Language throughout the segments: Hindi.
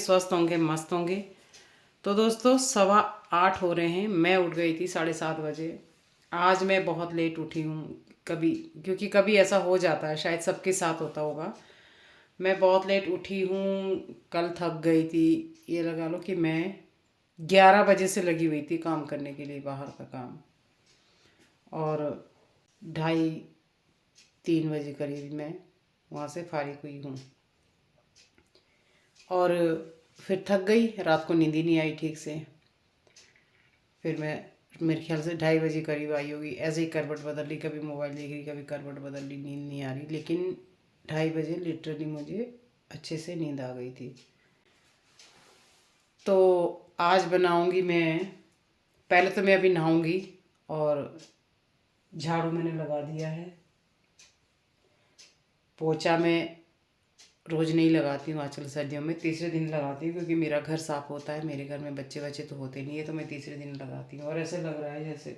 स्वस्थ होंगे, मस्त होंगे। तो दोस्तों 7:15 हो रहे हैं। मैं उठ गई थी 7:30 बजे। आज मैं बहुत लेट उठी हूँ। कभी क्योंकि कभी ऐसा हो जाता है, शायद सबके साथ होता होगा। मैं बहुत लेट उठी हूँ। कल थक गई थी। ये लगा लो कि मैं 11 बजे से लगी हुई थी काम करने के लिए, बाहर का काम। और 2:30-3 बजे करीब मैं वहाँ से फारिग हुई हूँ। और फिर थक गई, रात को नींद ही नहीं आई ठीक से। फिर मैं मेरे ख्याल से 2:30 बजे करीब आई होगी। ऐसे ही करवट बदल ली, कभी मोबाइल देख रही, कभी करवट बदल ली, नींद नहीं आ रही। लेकिन 2:30 बजे लिटरली मुझे अच्छे से नींद आ गई थी। तो आज बनाऊंगी मैं, पहले तो मैं अभी नहाऊंगी। और झाड़ू मैंने लगा दिया है। पोछा मैं रोज़ नहीं लगाती हूँ, आजकल सर्दियों में तीसरे दिन लगाती हूँ, क्योंकि मेरा घर साफ़ होता है। मेरे घर में बच्चे बच्चे तो होते नहीं है, तो मैं तीसरे दिन लगाती हूँ। और ऐसे लग रहा है जैसे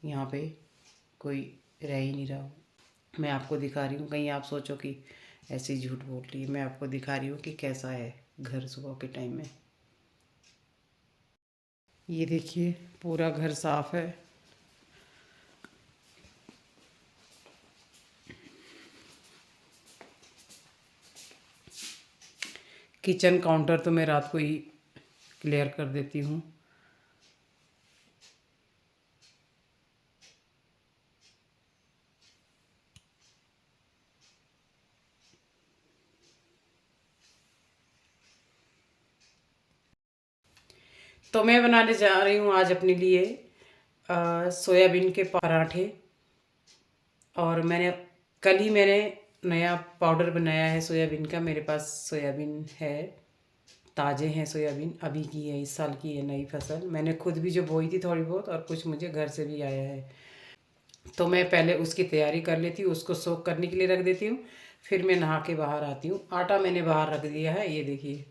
यहाँ पे कोई रह ही नहीं रहा हो। मैं आपको दिखा रही हूँ, कहीं आप सोचो कि ऐसे ही झूठ बोल रही है। मैं आपको दिखा रही हूँ कि कैसा है घर सुबह के टाइम में। ये देखिए, पूरा घर साफ़ है। किचन काउंटर तो मैं रात को ही क्लियर कर देती हूँ। तो मैं बनाने जा रही हूँ आज अपने लिए सोयाबीन के पराठे। और मैंने नया पाउडर बनाया है सोयाबीन का। मेरे पास सोयाबीन है, ताज़े हैं सोयाबीन, अभी की है, इस साल की है नई फसल। मैंने खुद भी जो बोई थी थोड़ी बहुत, और कुछ मुझे घर से भी आया है। तो मैं पहले उसकी तैयारी कर लेती हूँ, उसको सोक करने के लिए रख देती हूँ। फिर मैं नहा के बाहर आती हूँ। आटा मैंने बाहर रख दिया है, ये देखिए।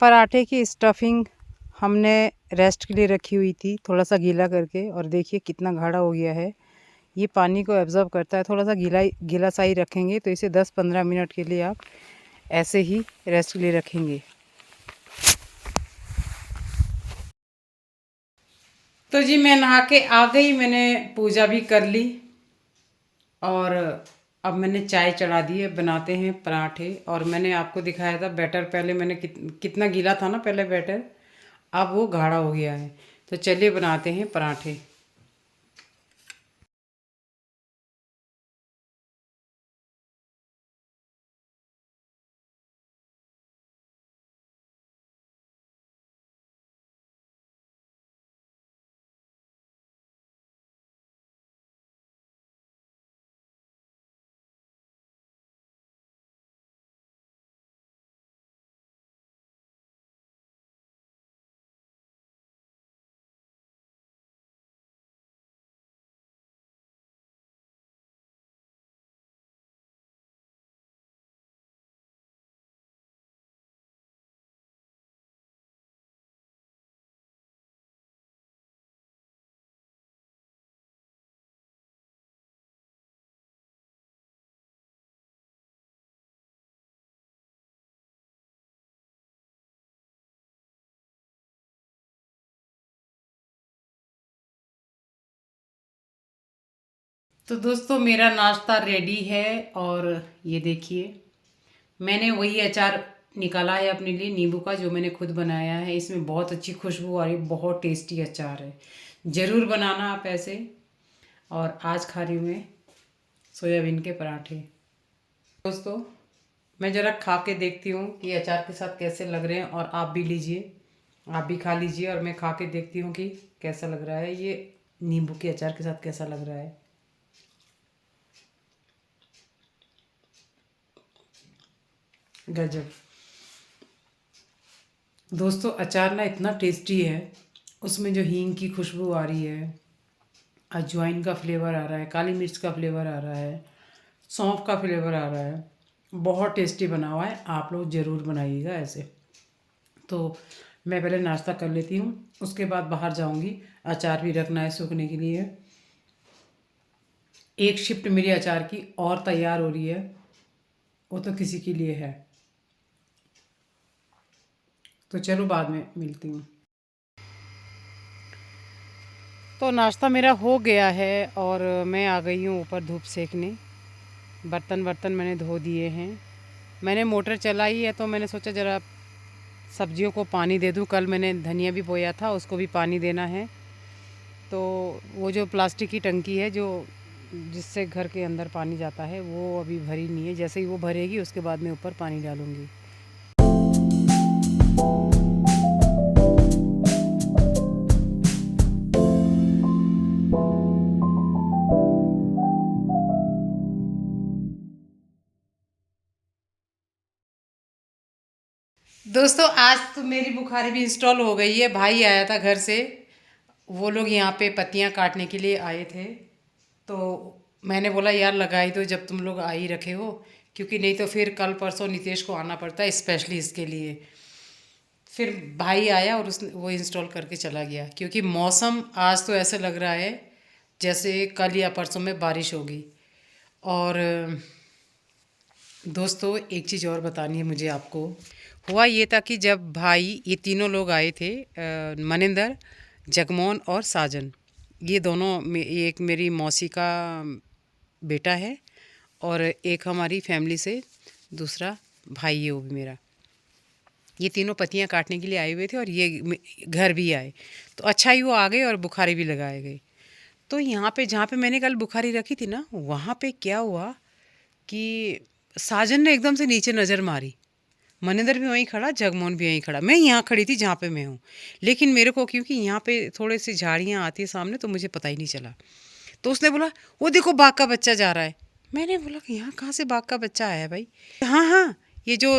पराठे की स्टफिंग हमने रेस्ट के लिए रखी हुई थी, थोड़ा सा गीला करके। और देखिए कितना गाढ़ा हो गया है। ये पानी को एब्जॉर्ब करता है। थोड़ा सा गीला सा ही रखेंगे, तो इसे 10-15 मिनट के लिए आप ऐसे ही रेस्ट के लिए रखेंगे। तो जी मैं नहा के आ गई, मैंने पूजा भी कर ली। और अब मैंने चाय चढ़ा दी है। बनाते हैं पराठे। और मैंने आपको दिखाया था बैटर, पहले मैंने कितना गीला था ना पहले बैटर, अब वो गाढ़ा हो गया है। तो चलिए बनाते हैं पराठे। तो दोस्तों मेरा नाश्ता रेडी है और ये देखिए मैंने वही अचार निकाला है अपने लिए नींबू का जो मैंने खुद बनाया है। इसमें बहुत अच्छी खुशबू आ रही है, बहुत टेस्टी अचार है। ज़रूर बनाना आप ऐसे। और आज खा रही हूँ मैं सोयाबीन के पराठे। दोस्तों मैं ज़रा खा के देखती हूँ कि अचार के साथ कैसे लग रहे हैं, और आप भी लीजिए, आप भी खा लीजिए और मैं खा के देखती हूँ कि कैसा लग रहा है ये नींबू के अचार के साथ कैसा लग रहा है। गजब दोस्तों, अचार ना इतना टेस्टी है। उसमें जो हींग की खुशबू आ रही है, अजवाइन का फ्लेवर आ रहा है, काली मिर्च का फ्लेवर आ रहा है, सौंफ का फ्लेवर आ रहा है। बहुत टेस्टी बना हुआ है, आप लोग ज़रूर बनाइएगा ऐसे। तो मैं पहले नाश्ता कर लेती हूँ, उसके बाद बाहर जाऊँगी। अचार भी रखना है सूखने के लिए। एक शिफ्ट मेरी अचार की और तैयार हो रही है, वो तो किसी के लिए है। तो चलो बाद में मिलती हूँ। तो नाश्ता मेरा हो गया है और मैं आ गई हूँ ऊपर धूप सेकने। बर्तन वर्तन मैंने धो दिए हैं। मैंने मोटर चलाई है तो मैंने सोचा ज़रा सब्जियों को पानी दे दूँ। कल मैंने धनिया भी बोया था, उसको भी पानी देना है। तो वो जो प्लास्टिक की टंकी है जो जिससे घर के अंदर पानी जाता है वो अभी भरी नहीं है। जैसे ही वो भरेगी उसके बाद मैं ऊपर पानी डालूँगी। दोस्तों आज तो मेरी बुखारी भी इंस्टॉल हो गई है। भाई आया था घर से, वो लोग यहाँ पे पत्तियाँ काटने के लिए आए थे। तो मैंने बोला यार लगाई दो जब तुम लोग आ ही रखे हो, क्योंकि नहीं तो फिर कल परसों नितेश को आना पड़ता है स्पेशली इसके लिए। फिर भाई आया और उसने वो इंस्टॉल करके चला गया, क्योंकि मौसम आज तो ऐसे लग रहा है जैसे कल या परसों में बारिश होगी। और दोस्तों एक चीज़ और बतानी है मुझे आपको। हुआ ये था कि जब भाई ये तीनों लोग आए थे, मनिंदर, जगमोहन और साजन, ये दोनों ये एक मेरी मौसी का बेटा है और एक हमारी फैमिली से दूसरा भाई है वो भी मेरा। ये तीनों पत्तियां काटने के लिए आए हुए थे और ये घर भी आए। तो अच्छा ही वो आ गए और बुखारी भी लगाए गए। तो यहाँ पे जहाँ पे मैंने कल बुखारी रखी थी ना, वहाँ पे क्या हुआ कि साजन ने एकदम से नीचे नज़र मारी। मनिंदर भी वहीं खड़ा, जगमोहन भी वहीं खड़ा, मैं यहाँ खड़ी थी जहाँ पे मैं हूँ। लेकिन मेरे को क्योंकि यहाँ पे थोड़े सी झाड़ियाँ आती है सामने, तो मुझे पता ही नहीं चला। तो उसने बोला वो देखो बाघ का बच्चा जा रहा है। मैंने बोला कि यहाँ कहाँ से बाघ का बच्चा आया है भाई। हाँ हाँ, ये जो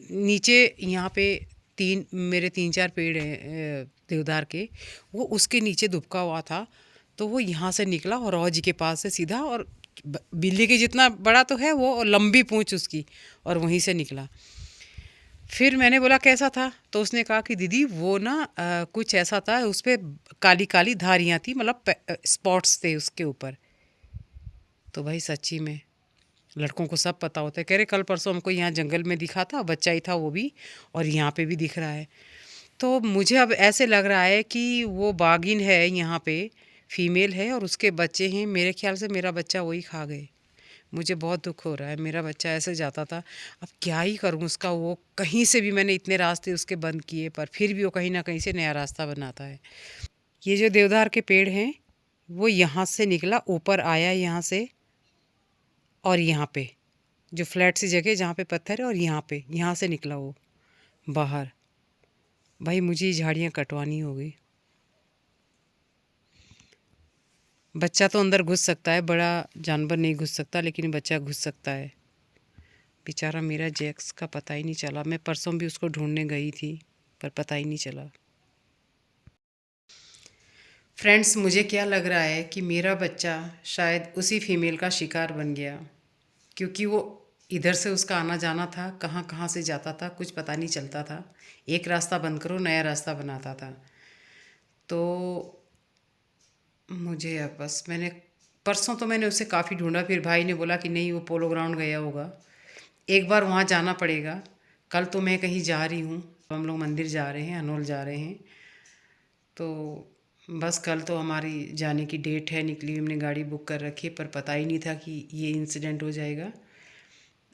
नीचे यहाँ पे मेरे 3-4 पेड़ हैं देवदार के, वो उसके नीचे दुबका हुआ था। तो वो यहाँ से निकला और रॉ जी के पास से सीधा, और बिल्ली के जितना बड़ा तो है वो, और लंबी पूंछ उसकी, और वहीं से निकला। फिर मैंने बोला कैसा था, तो उसने कहा कि दीदी वो ना कुछ ऐसा था, उस पर काली काली धारियाँ थी, मतलब स्पॉट्स थे उसके ऊपर। तो भाई सच्ची में लड़कों को सब पता होता है। कह रहे कल परसों हमको यहाँ जंगल में दिखा था, बच्चा ही था वो भी, और यहाँ पे भी दिख रहा है। तो मुझे अब ऐसे लग रहा है कि वो बाघिन है यहाँ पे, फीमेल है, और उसके बच्चे हैं। मेरे ख्याल से मेरा बच्चा वही खा गए। मुझे बहुत दुख हो रहा है, मेरा बच्चा ऐसे जाता था। अब क्या ही करूँ उसका, वो कहीं से भी मैंने इतने रास्ते उसके बंद किए, पर फिर भी वो कहीं ना कहीं से नया रास्ता बनाता है। ये जो देवदार के पेड़ हैं वो यहाँ से निकला, ऊपर आया यहाँ से, और यहाँ पे जो फ्लैट सी जगह जहाँ पे पत्थर है, और यहाँ पे यहाँ से निकला वो बाहर। भाई मुझे ये झाड़ियाँ कटवानी होगी। बच्चा तो अंदर घुस सकता है, बड़ा जानवर नहीं घुस सकता, लेकिन बच्चा घुस सकता है। बेचारा मेरा जैक्स का पता ही नहीं चला। मैं परसों भी उसको ढूंढने गई थी पर पता ही नहीं चला। फ्रेंड्स मुझे क्या लग रहा है कि मेरा बच्चा शायद उसी फीमेल का शिकार बन गया, क्योंकि वो इधर से उसका आना जाना था, कहाँ कहाँ से जाता था कुछ पता नहीं चलता था। एक रास्ता बंद करो नया रास्ता बनाता था। तो मुझे अब बस मैंने परसों तो मैंने उसे काफ़ी ढूंढा, फिर भाई ने बोला कि नहीं वो पोलो ग्राउंड गया होगा, एक बार वहाँ जाना पड़ेगा। कल तो मैं कहीं जा रही हूँ, हम लोग मंदिर जा रहे हैं, अनोल जा रहे हैं। तो बस कल तो हमारी जाने की डेट है, निकली हमने गाड़ी बुक कर रखी है, पर पता ही नहीं था कि ये इंसिडेंट हो जाएगा।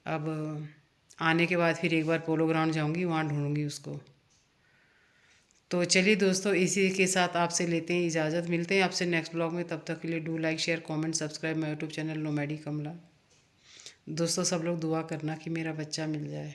अब आने के बाद फिर एक बार पोलो ग्राउंड जाऊंगी, वहाँ ढूंढूंगी उसको। तो चलिए दोस्तों, इसी के साथ आपसे लेते हैं इजाज़त, मिलते हैं आपसे नेक्स्ट ब्लॉग में। तब तक के लिए do like share comment subscribe my YouTube channel नोमैडी कमला। दोस्तों सब लोग दुआ करना कि मेरा बच्चा मिल जाए।